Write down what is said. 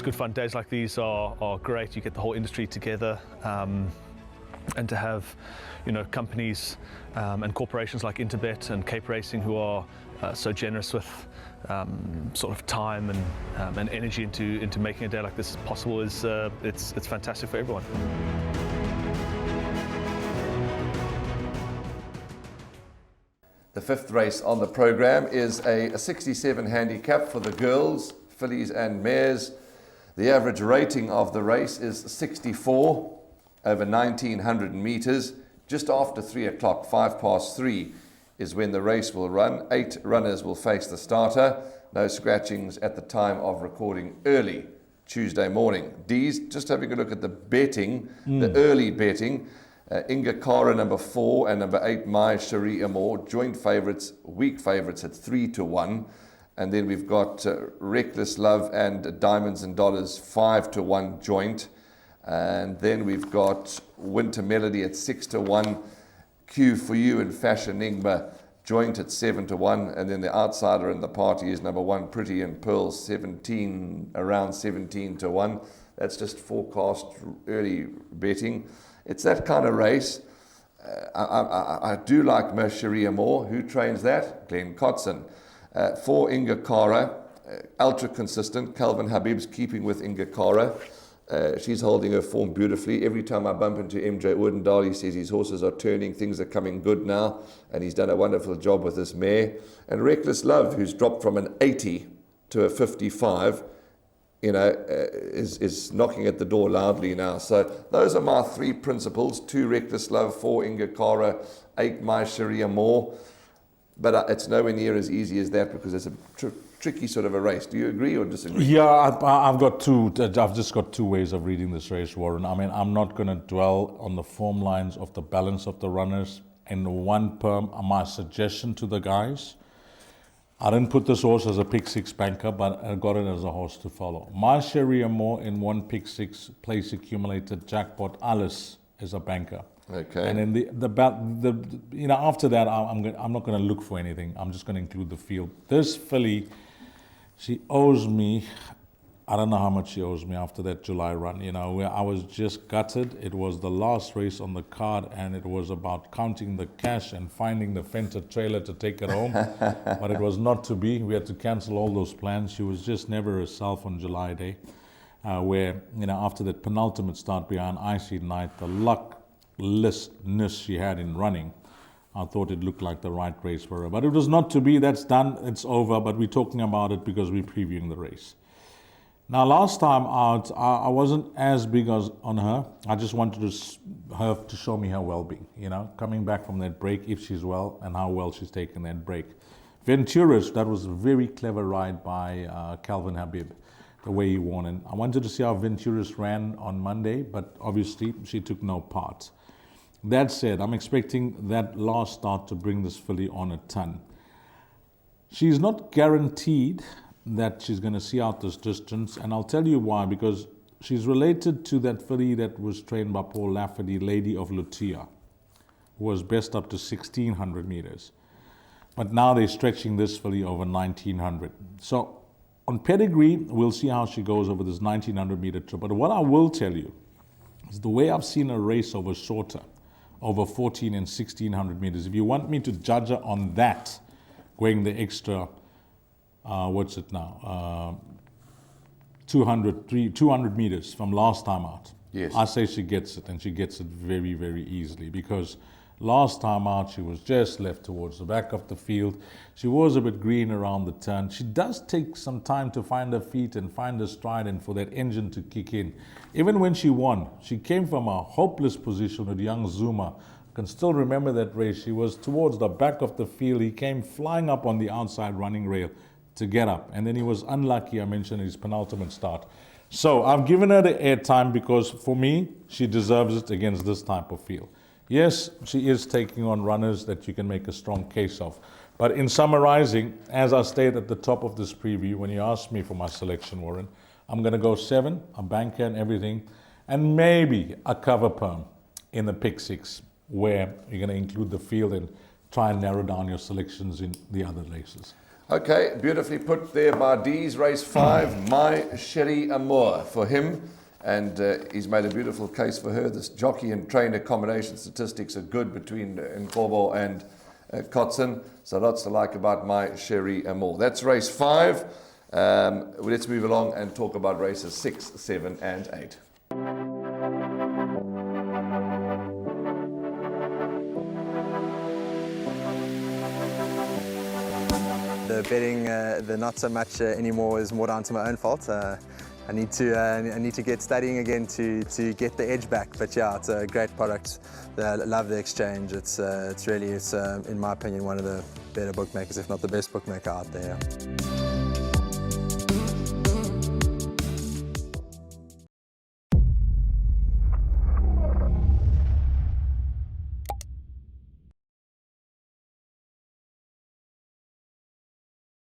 it's good fun. Days like these are great. You get the whole industry together, and to have, companies and corporations like Interbet and Cape Racing who are so generous with sort of time and energy into making a day like this possible is it's fantastic for everyone. The fifth race on the program is a 67 handicap for the girls, fillies and mares. The average rating of the race is 64 over 1900 meters. Just after 3 o'clock, 3:05 is when the race will run. 8 runners will face the starter. No scratchings at the time of recording early Tuesday morning. D's, just having a look at the betting, the early betting. Inga Kara, number 4, and number 8, My Cherie Amour, joint favourites, weak favourites at 3-1. And then we've got Reckless Love and Diamonds and Dollars, 5-1 joint. And then we've got Winter Melody at 6-1. Q for You and Fashion Ningba joint at 7-1. And then the outsider in the party is number 1, Pretty and Pearl, around 17-1. That's just forecast early betting. It's that kind of race. I do like My Cherie Amour. Who trains that? Glenn Kotson. For Inga Kara, ultra consistent. Calvin Habib's keeping with Inga Kara. She's holding her form beautifully. Every time I bump into MJ Oudendal, he says his horses are turning, things are coming good now, and he's done a wonderful job with this mare. And Reckless Love, who's dropped from an 80 to a 55, is knocking at the door loudly now. So those are my 3 principles: 2 Reckless Love, 4 Inga Kara, 8 My Cherie Amour. But it's nowhere near as easy as that because it's a tricky sort of a race. Do you agree or disagree? Yeah, I've just got 2 ways of reading this race, Warren. I mean, I'm not going to dwell on the form lines of the balance of the runners. In one perm, my suggestion to the guys, I didn't put this horse as a pick 6 banker, but I got it as a horse to follow. My Cherie Amour in 1 pick 6 place accumulated jackpot Alice is a banker. Okay. And then after that, I'm not going to look for anything. I'm just going to include the field. This filly, she owes me. I don't know how much she owes me after that July run. Where I was just gutted. It was the last race on the card, and it was about counting the cash and finding the Fender trailer to take it home. But it was not to be. We had to cancel all those plans. She was just never herself on July Day, where after that penultimate start behind Icy Night, the lucklessness she had in running, I thought it looked like the right race for her. But it was not to be. That's done. It's over. But we're talking about it because we're previewing the race. Now, last time out, I wasn't as big as on her. I just wanted her to show me her well-being, coming back from that break, if she's well, and how well she's taken that break. Venturas, that was a very clever ride by Calvin Habib, the way he won. And I wanted to see how Venturas ran on Monday, but obviously she took no part. That said, I'm expecting that last start to bring this filly on a ton. She's not guaranteed that she's going to see out this distance, and I'll tell you why, because she's related to that filly that was trained by Paul Lafferty, Lady of Lucia, who was best up to 1600 meters. But now they're stretching this filly over 1900. So on pedigree, we'll see how she goes over this 1900 meter trip. But what I will tell you is the way I've seen her race over shorter, over 14 and 1600 meters. If you want me to judge her on that, going the extra 200 meters from last time out. Yes. I say she gets it, and she gets it very, very easily, because last time out she was just left towards the back of the field. She was a bit green around the turn. She does take some time to find her feet and find her stride and for that engine to kick in. Even when she won, she came from a hopeless position with young Zuma. I can still remember that race. She was towards the back of the field. He came flying up on the outside running rail to get up, and then he was unlucky, I mentioned, his penultimate start. So I've given her the airtime because for me, she deserves it against this type of field. Yes, she is taking on runners that you can make a strong case of. But in summarizing, as I stated at the top of this preview, when you asked me for my selection, Warren, I'm going to go 7, a banker and everything, and maybe a cover perm in the pick 6, where you're going to include the field and try and narrow down your selections in the other races. Okay, beautifully put there by D's. Race 5, My Sherry Amour for him. And he's made a beautiful case for her. This jockey and trainer combination statistics are good between Nkobo and Kotson. So lots to like about My Sherry Amour. That's race 5. Let's move along and talk about races 6, 7 and 8. The betting, the not so much anymore, is more down to my own fault. I need to get studying again to get the edge back. But yeah, it's a great product. I love the exchange. It's really, in my opinion, one of the better bookmakers, if not the best bookmaker out there.